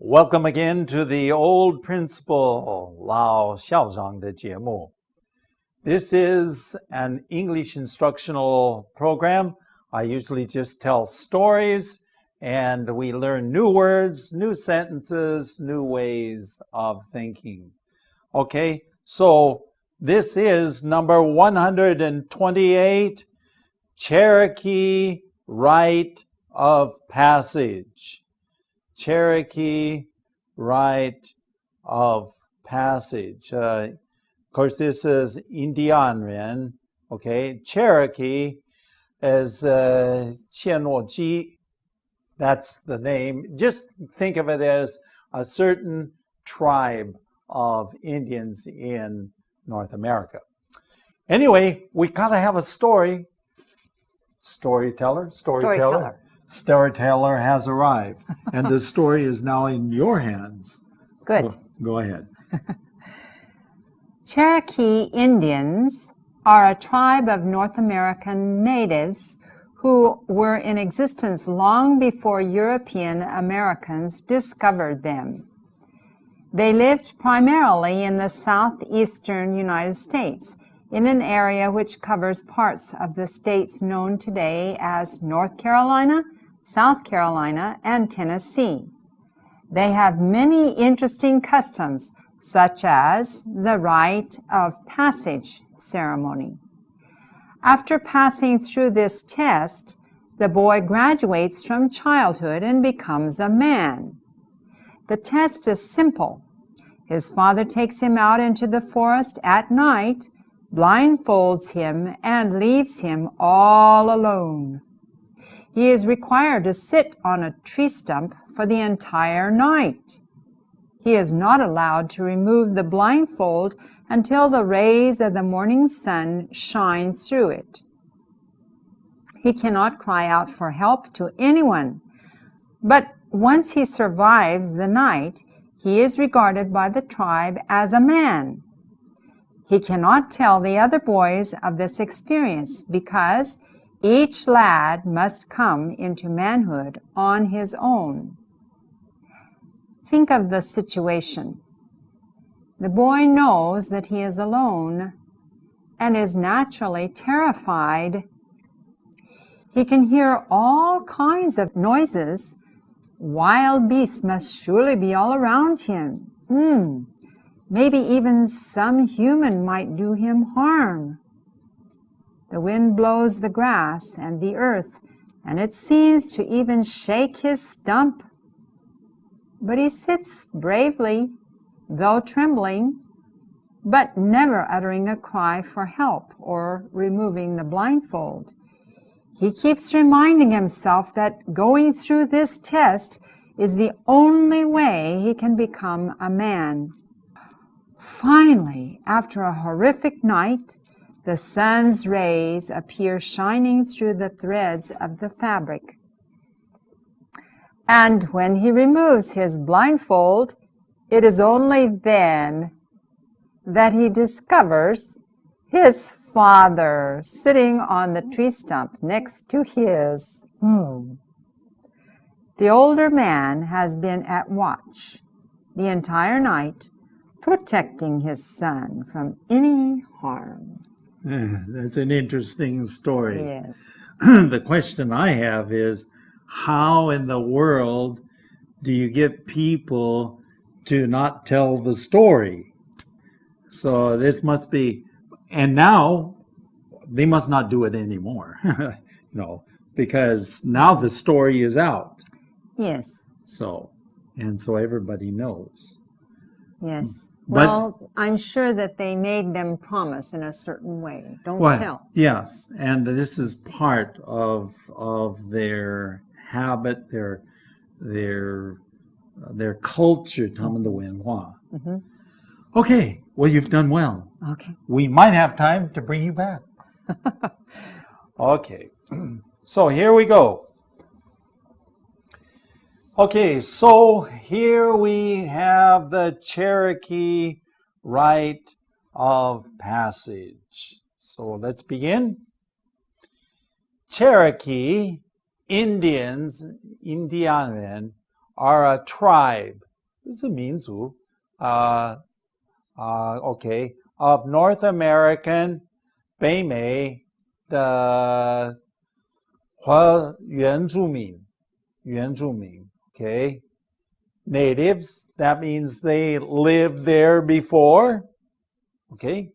Welcome again to the Old Principal 老校长的节目. This is an English instructional program. I usually just tell stories and we learn new words, new sentences, new ways of thinking. Okay, so this is number 128, Cherokee Rite of Passage. Cherokee Rite of Passage. Of course, this is Indian人, okay? Cherokee is 切诺基. That's the name. Just think of it as a certain tribe of Indians in North America. Anyway, we gotta have a story. Storyteller has arrived, and the story is now in your hands. Good. Go ahead. Cherokee Indians are a tribe of North American natives who were in existence long before European Americans discovered them. They lived primarily in the southeastern United States, in an area which covers parts of the states known today as North Carolina, South Carolina, and Tennessee. They have many interesting customs, such as the Rite of Passage ceremony. After passing through this test, the boy graduates from childhood and becomes a man. The test is simple. His father takes him out into the forest at night, blindfolds him, and leaves him all alone. He is required to sit on a tree stump for the entire night. He is not allowed to remove the blindfold until the rays of the morning sun shine through it. He cannot cry out for help to anyone, but once he survives the night, he is regarded by the tribe as a man. He cannot tell the other boys of this experience because each lad must come into manhood on his own. Think of the situation. The boy knows that he is alone and is naturally terrified. He can hear all kinds of noises. Wild beasts must surely be all around him. Maybe even some human might do him harm. The wind blows the grass and the earth, and it seems to even shake his stump. But he sits bravely, though trembling, but never uttering a cry for help or removing the blindfold. He keeps reminding himself that going through this test is the only way he can become a man. Finally, after a horrific night, the sun's rays appear shining through the threads of the fabric. And when he removes his blindfold, it is only then that he discovers his father sitting on the tree stump next to his. The older man has been at watch the entire night, protecting his son from any harm. That's an interesting story. Yes. The question I have is, how in the world do you get people to not tell the story? So this must be, and now they must not do it anymore, because now the story is out. Yes. So everybody knows. Yes. But, well, I'm sure that they made them promise in a certain way. Don't tell. Yes, and this is part of their habit, their culture, 他们的文化. Okay, well, you've done well. Okay. We might have time to bring you back. Okay, so here we go. Okay, so here we have the Cherokee Rite of Passage. So let's begin. Cherokee Indians, Indianen, are a tribe 这是民族OK of North American 北美的原住民 OK natives that means they lived there before OK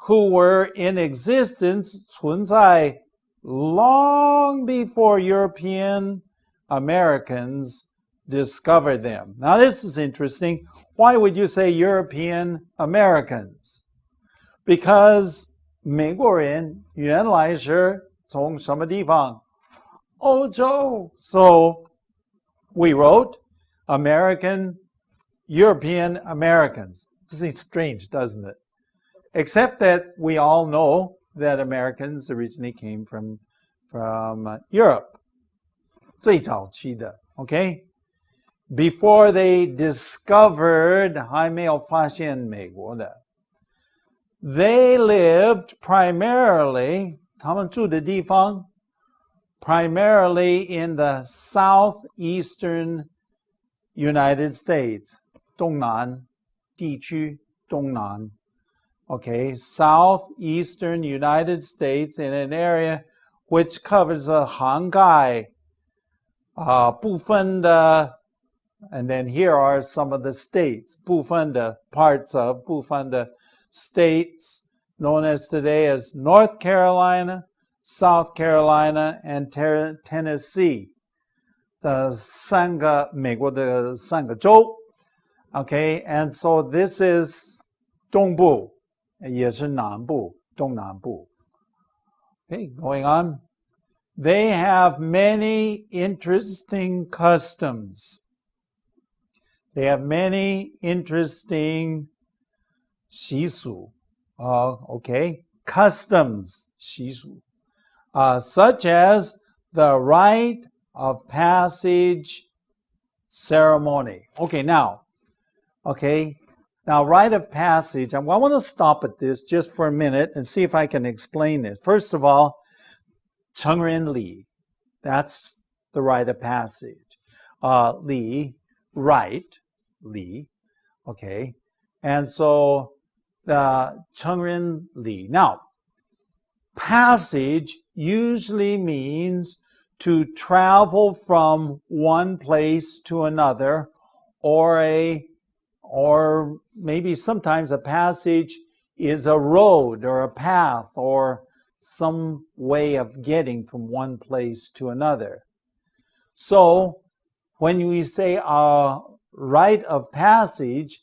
who were in existence 存在 long before European Americans discovered them. Now this is interesting. Why would you say European Americans? Because 美国人原来是从什么地方？欧洲。So we wrote European Americans. This seems strange, doesn't it? Except that we all know that Americans originally came from Europe. 最早期的 okay? Before they discovered 还没有发现美国的 they lived primarily 他们住的地方 primarily in the southeastern United States 东南地区东南 Okay, southeastern United States in an area which covers the 涵盖部分的 and then here are some of the states 部分的 parts of 部分的 states known as today as North Carolina, South Carolina, and Tennessee 的美国的三个州 Okay, and so this is 东部也是南部东南部 Okay, going on. They have many interesting customs. They have many interesting 习俗 okay, customs 习俗 such as the rite of passage ceremony. Okay, now, rite of passage, I want to stop at this just for a minute and see if I can explain this. First of all, 成人礼, that's the rite of passage. 礼, rite, 礼, okay. And so the 成人礼. Now, passage usually means to travel from one place to another or maybe sometimes a passage is a road or a path or some way of getting from one place to another. So when we say a rite of passage,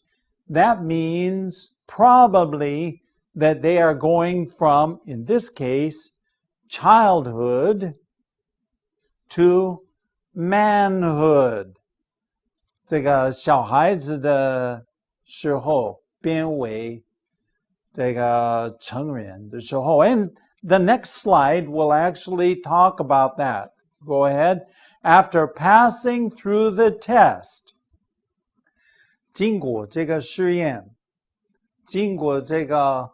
that means probably that they are going from, in this case, childhood to manhood. 这个小孩子的时候变为这个成人的时候 and the next slide will actually talk about that. Go ahead. After passing through the test, 经过这个试验，经过这个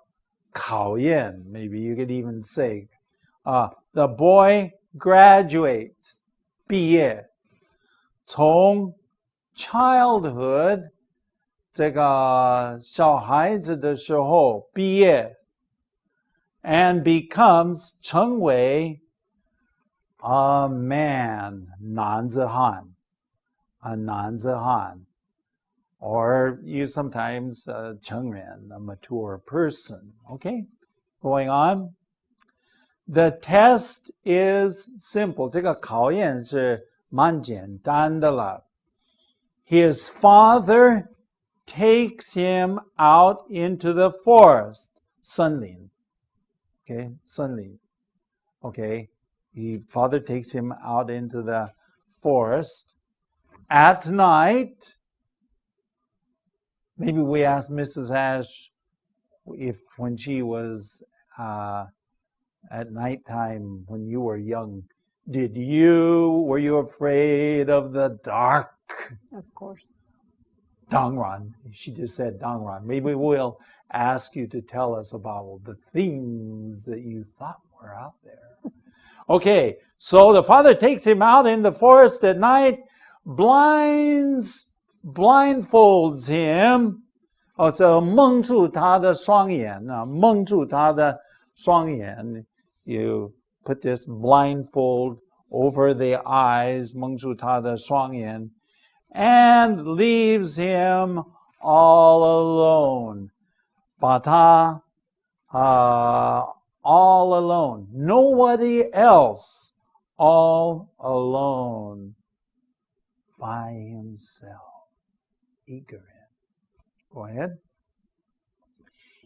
考验 maybe you could even say, the boy graduates, 毕业，从 childhood 这个小孩子的时候毕业 and becomes 成为 a man 男子汉 a 男子汉 or you sometimes 成人 a mature person. Okay, going on. The test is simple. 这个考验是蛮简单的了。His father takes him out into the forest. 森林 Okay, 森林 Okay, his father takes him out into the forest at night. Maybe we asked Mrs. Ash if when she was at nighttime when you were young, were you afraid of the dark? Of course. 当然, she just said 当然. Maybe we'll ask you to tell us about the things that you thought were out there. Okay, so the father takes him out in the forest at night, blindfolds blindfolds him. 这蒙住他的双眼啊，蒙住他的双眼。You put this blindfold over the eyes, 蒙住他的双眼 and leaves him all alone. 把他all alone. Nobody else. All alone. By himself. 一个人。Go ahead.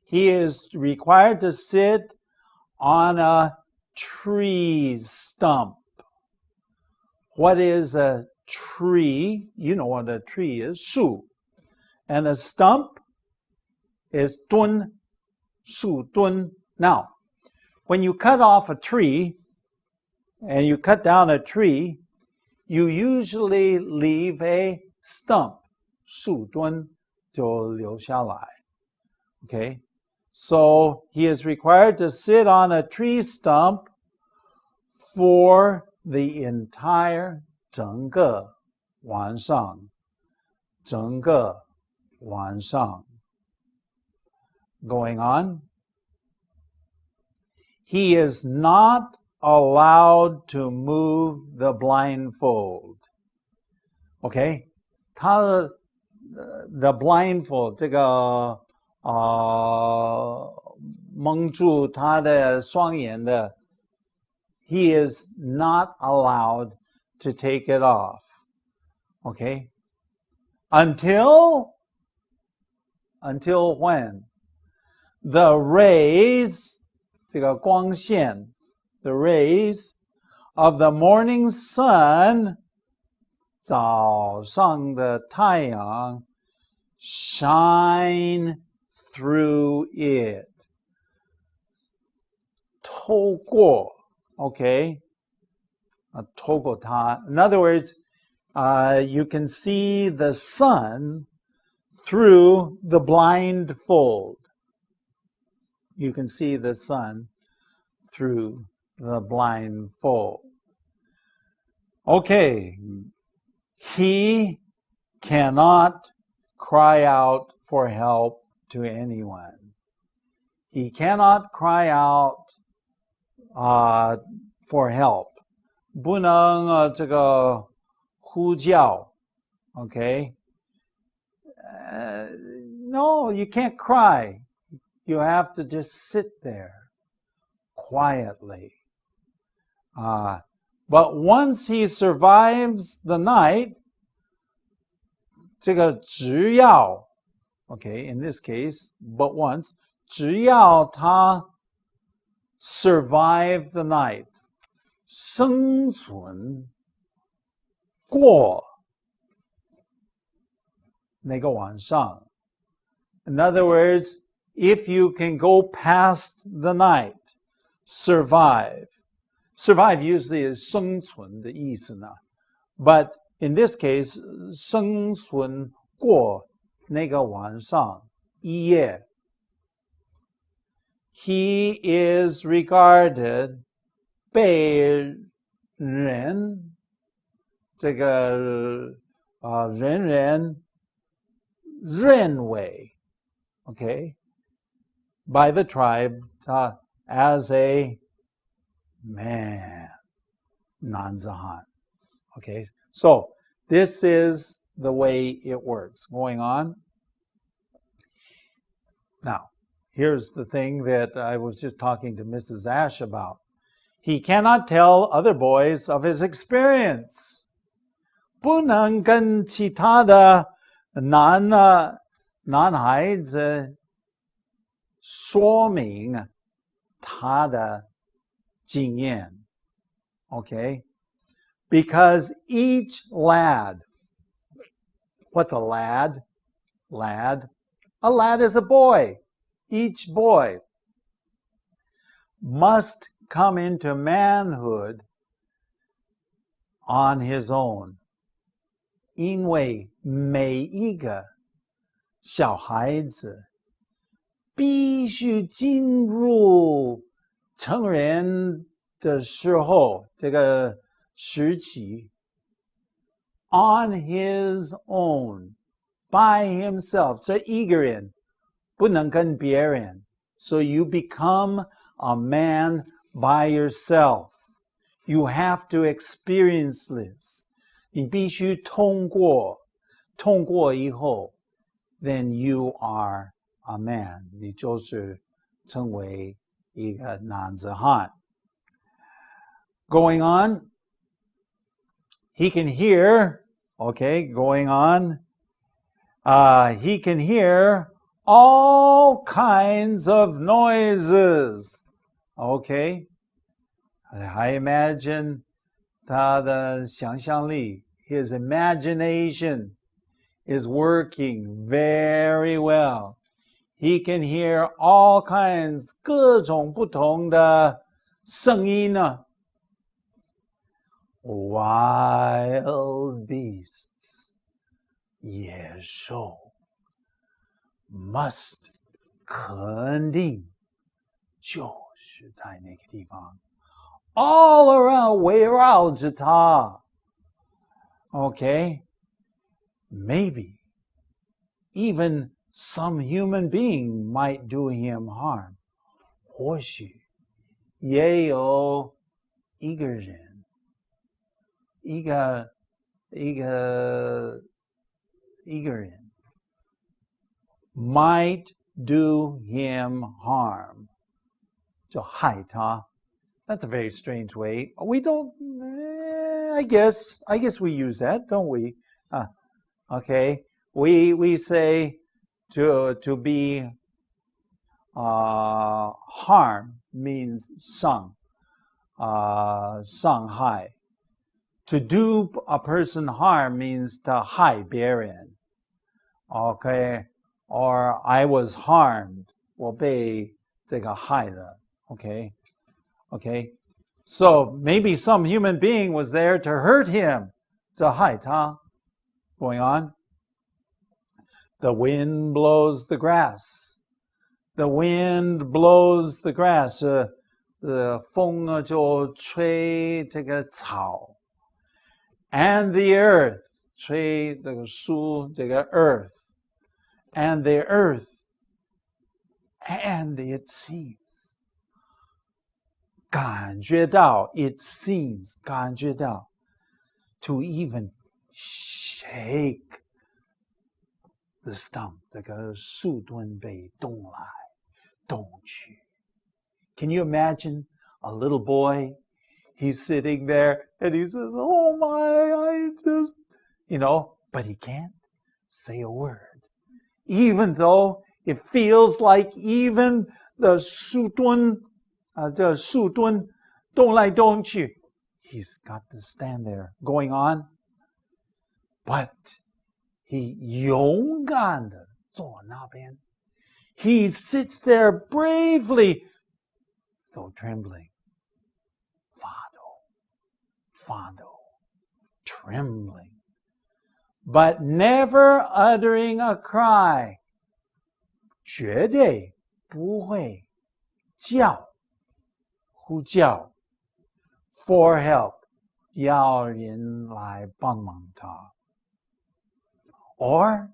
He is required to sit on a tree stump. What is a tree? You know what a tree is. 树. And a stump is 墩. 树墩. Now, when you cut off a tree and you cut down a tree, you usually leave a stump. 树墩就留下来. Okay? So he is required to sit on a tree stump for the entire 整个晚上. 整个晚上. Going on. He is not allowed to move the blindfold. Okay? 他的the blindfold 这个蒙住他的双眼的 he is not allowed to take it off. Okay? Until when? The rays 这个光线 the rays of the morning sun 早上的太阳 shine through it. 透过 okay? 透过它 In other words, you can see the sun through the blindfold. You can see the sun through the blindfold. Okay. He cannot cry out for help to anyone. He cannot cry out for help. 不能这个呼叫 Okay? No, you can't cry. You have to just sit there quietly. But once he survives the night, 这个只要 okay, in this case, but once, 只要他 survive the night, 生存过那个晚上. In other words, if you can go past the night, survive. Survive usually is 生存的意思呢. But in this case, 生存过那个晚上一夜. He is regarded 被人这个人人认为 okay, by the tribe as a man, 男子汉. Okay, so this is the way it works. Going on. Now, here's the thing that I was just talking to Mrs. Ash about. He cannot tell other boys of his experience. 不能跟其他的男孩子说明他的经验. Okay? Because each lad, what's a lad? Lad. A lad is a boy. Each boy must come into manhood on his own. 因为每一个小孩子必须进入成人的时候，这个时期 on his own. by himself. 这一个人不能跟别人。So you become a man by yourself. You have to experience this. 你必须通过以后 then you are a man. 你就是成为一个男子汉。Going on, he can hear, okay, going on, he can hear all kinds of noises. Okay, I imagine 他的想象力 his imagination is working very well. He can hear all kinds 各种不同的声音呢。Wild beasts 野兽 must 肯定就是在那个地方 all around 围绕着他 Okay, maybe even some human being might do him harm. 或许也有一个人，一个人 might do him harm. 就害他。That's a very strange way. We don't, I guess we use that, don't we? Okay, we say to be harm means 伤害. To do a person harm means to 害别人. Okay, or I was harmed. 我被这个害了. Okay, so maybe some human being was there to hurt him. 这害他. Going on. The wind blows the grass. The wind blows the grass. 风就吹这个草。And the earth. 吹这个树，这个 earth. And the earth. And it seems. 感觉到 it seems 感觉到 to even shake the stump 这个树墩被动来动去 Can you imagine a little boy? He's sitting there and he says, oh my, I just, but he can't say a word. Even though it feels like even the 树墩这树墩动来动去 He's got to stand there going on. But he 勇敢地坐那边 He sits there bravely, though trembling. 发抖 trembling. But never uttering a cry. 绝对不会叫呼叫 for help 要人来帮忙他 or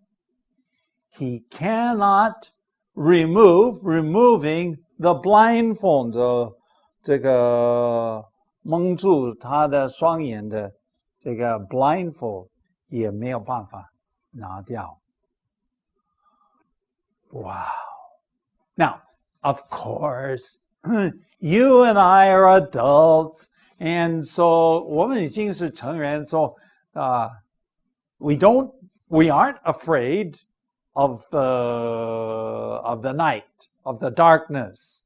he cannot removing the blindfold 这个蒙住他的双眼的这个 blindfold 也没有办法拿掉 Wow. Now, of course, you and I are adults, and so 我们已经是成人 so we aren't afraid of the night, of the darkness.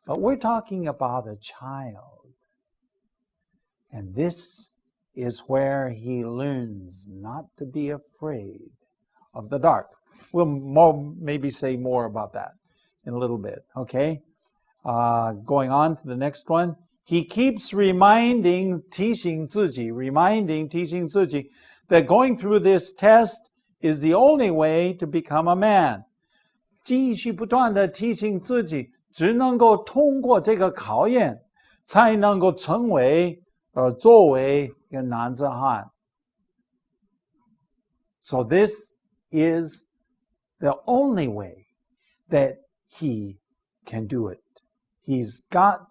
But we're talking about a child. And this is where he learns not to be afraid of the dark. We'll maybe say more about that in a little bit, okay? Going on to the next one. He keeps reminding 提醒自己 that going through this test is the only way to become a man. 继续不断地提醒自己，只能够通过这个考验，才能够成为作为一个男子汉。So this is the only way that he can do it. He's got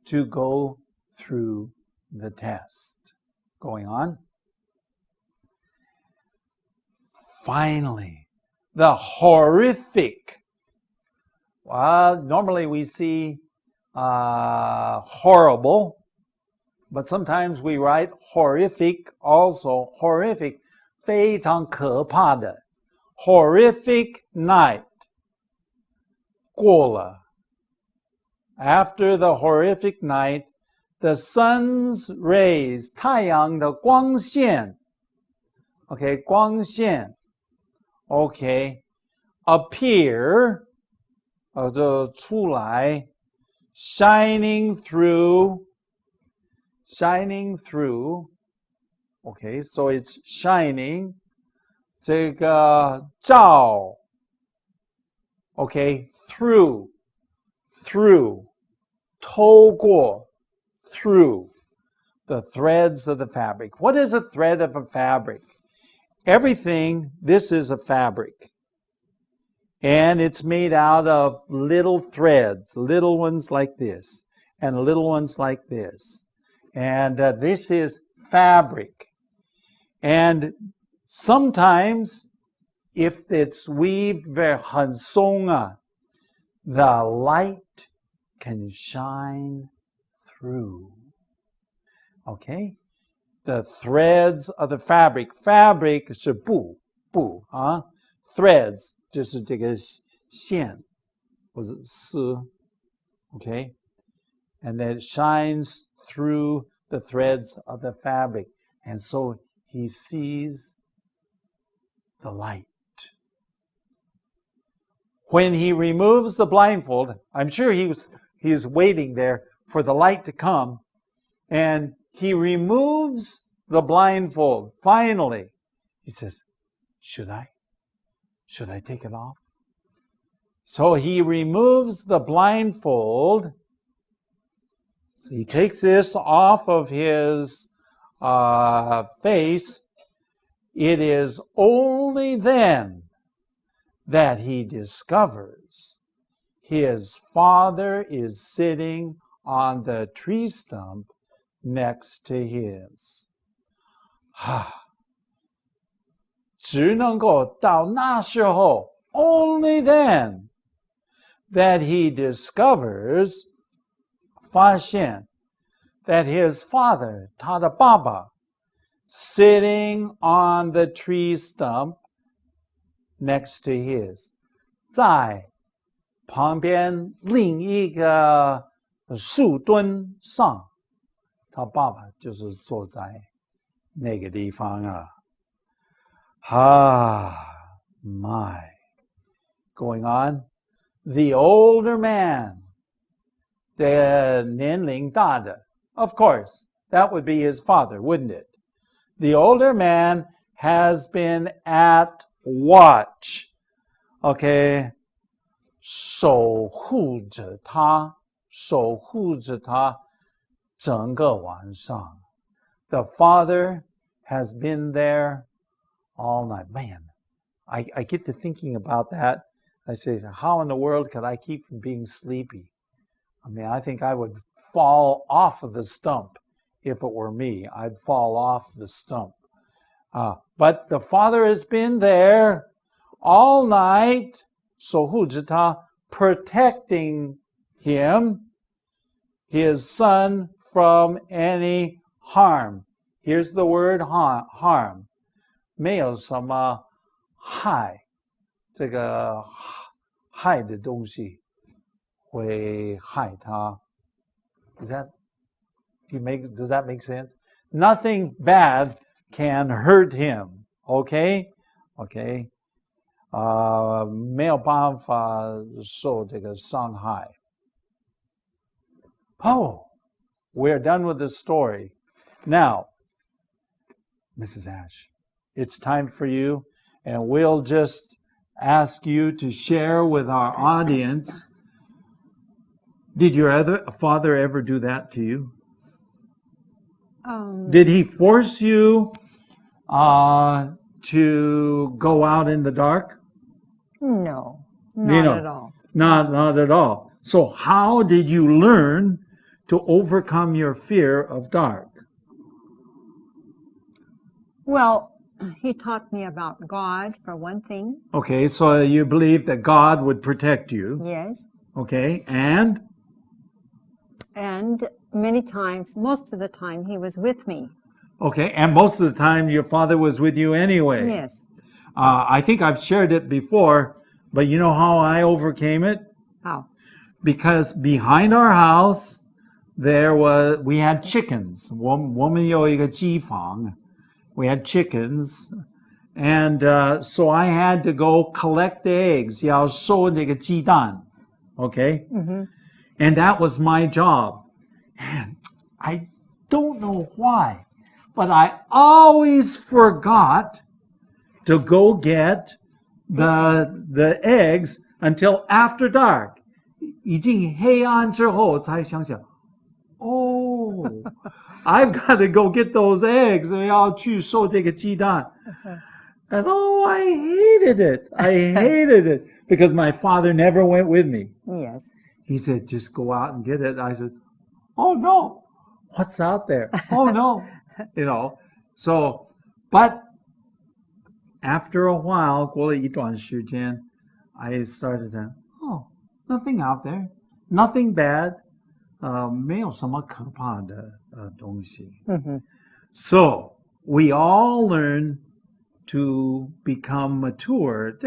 to go through the test. Going on. Finally, the horrific. Well, normally we see horrible, but sometimes we write horrific also. Horrific, 非常可怕的 horrific night 过了。After the horrific night, the sun's rays 太阳的光线 OK 光线 OK appear 就出来 shining through Okay, so it's shining 这个照 Okay, through 透过 through the threads of the fabric. What is a thread of a fabric? Everything, this is a fabric. And it's made out of little threads, little ones like this, and little ones like this. And this is fabric. And sometimes, if it's weaved very 很松啊, the light can shine through. Okay? The threads of the fabric. Fabric 是布啊 threads 就是这个线或者丝 Okay? And then it shines through the threads of the fabric. And so he sees the light. When he removes the blindfold, I'm sure he was waiting there for the light to come, and he removes the blindfold. Finally, he says, should I take it off? So he removes the blindfold. So he takes this off of his face. It is only then that he discovers his father is sitting on the tree stump next to his. 只能够到那时候 only then that he discovers 发现 that his father 他的爸爸 sitting on the tree stump next to his 在旁边另一个树墩上他爸爸就是坐在那个地方啊 my going on the older man 的年龄大的 of course that would be his father wouldn't it the older man has been at watch okay 守护着他整个晚上 the father has been there all night man I get to thinking about that I say how in the world could I keep from being sleepy I mean I think I would fall off of the stump if it were me I'd fall off the stump but the father has been there all night 守护着他 protecting him his son from any harm here's the word harm 没有什么害这个害的东西会害他 does that make sense nothing bad can hurt him okay 没有办法受这个伤害 we're done with the story now Mrs. Ash it's time for you and we'll just ask you to share with our audience did your father ever do that to you did he force you to go out in the dark? No, You not know, at all. Not at all. So how did you learn to overcome your fear of dark? Well, he taught me about God, for one thing. Okay, so you believe that God would protect you. Yes. Okay, and And many times, most of the time, he was with me. okay, and most of the time your father was with you anyway. Yes. I think I've shared it before, but you know how I overcame it? How? Because behind our house we had chickens. 我们有一个鸡房. We had chickens, and so I had to go collect the eggs. 要收这个鸡蛋, okay? Mm-hmm. And that was my job. And I don't know why, but I always forgot to go get the eggs until after dark. 已经黑暗之后才想想, oh, I've got to go get those eggs. 要去收这个鸡蛋. And oh, I hated it. I hated it because my father never went with me. Yes. He said, just go out and get it. I said, oh no, what's out there? Oh no, So, but after a while, 过了一段时间, I started saying, oh, nothing out there, nothing bad, 没有什么可怕的东西. So we all learn to become mature.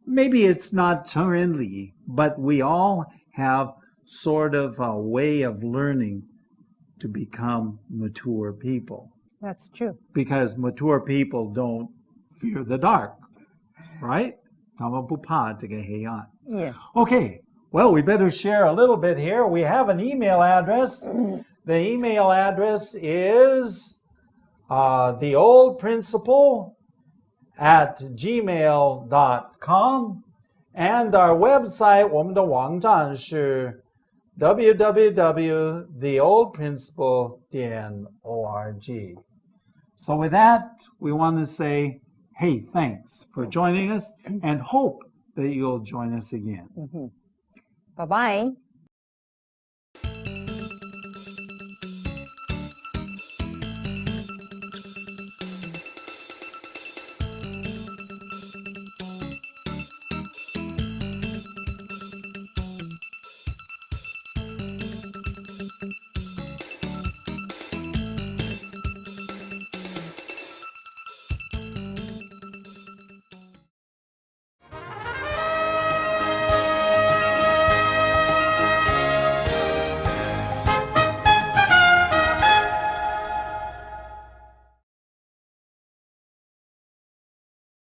Maybe it's not 成人礼, but we all have sort of a way of learning to become mature people. That's true. Because mature people don't fear the dark, right? 他们不怕这个黑暗. Yes. Okay, well, we better share a little bit here. We have an email address. The email address is theoldprinciple@gmail.com. And our website, 我们的网站是 www.theoldprinciple.org. So with that, we want to say, hey, thanks for joining us and hope that you'll join us again. Bye-bye.